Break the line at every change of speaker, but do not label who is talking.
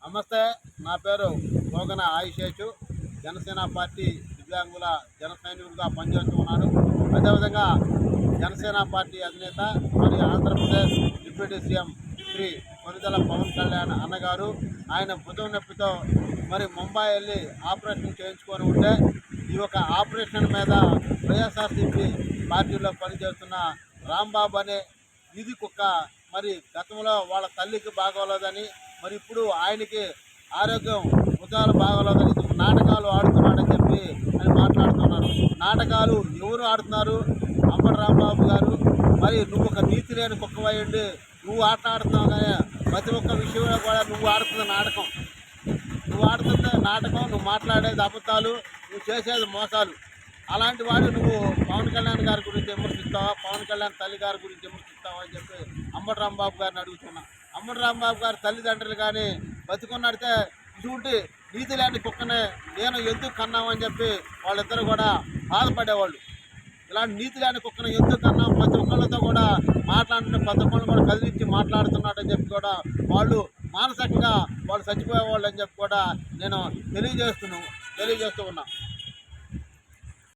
నమస్తే. నా పేరు గోగన ఆయుషేషు. జనసేన పార్టీ దివ్యాంగుల జన సైనికుడిగా పనిచేస్తున్నాను. అదేవిధంగా జనసేన పార్టీ అధినేత మరియు ఆంధ్రప్రదేశ్ డిప్యూటీ సీఎం శ్రీ కొనిదెల పవన్ కళ్యాణ్ అన్నగారు ఆయన భుజం నొప్పితో ముంబై వెళ్ళి ఆపరేషన్ చేయించుకొని ఉంటే ఈ యొక్క ఆపరేషన్ మీద వైఎస్ఆర్సీపీ పార్టీలో పనిచేస్తున్న రాంబాబు అనే వీధి కుక్క గతంలో వాళ్ళ తల్లికి బాగోలేదని ఇప్పుడు ఆయనకి ఆరోగ్యం భుజాలు బాగోలేదని నాటకాలు ఆడుతున్నాడని చెప్పి అని మాట్లాడుతున్నారు. నాటకాలు ఎవరు ఆడుతున్నారు? అంబటి రాంబాబు గారు. నువ్వు ఒక నీతి లేని కుక్కవై ఉండి నువ్వు ఆట ఆడుతున్నావు. కానీ ప్రతి ఒక్క విషయంలో కూడా నువ్వు ఆడుతున్న నాటకం, నువ్వు మాట్లాడేది అబద్ధాలు, నువ్వు చేసేది మోసాలు. అలాంటి వాడు నువ్వు పవన్ కళ్యాణ్ గారి గురించి విమర్శిస్తావా, పవన్ కళ్యాణ్ తల్లి గారి గురించి విమర్శిస్తావా అని చెప్పి అంబటి రాంబాబు గారిని అడుగుతున్నా. అంబటి రాంబాబు గారి తల్లిదండ్రులు కానీ బతికున్నడితే ఇటువంటి నీతి లేని కుక్కనే నేను ఎందుకు కన్నామని చెప్పి వాళ్ళిద్దరూ కూడా బాధపడేవాళ్ళు. ఇలాంటి నీతి లేని కుక్కను ఎందుకు కన్నాం, ప్రతి ఒక్కళ్ళతో కూడా మాట్లాడిన ప్రతి ఒక్కళ్ళు కూడా కదిలించి మాట్లాడుతున్నాడని చెప్పి కూడా వాళ్ళు మానసికంగా వాళ్ళు చచ్చిపోయేవాళ్ళు అని చెప్పి కూడా నేను తెలియజేస్తూ ఉన్నా.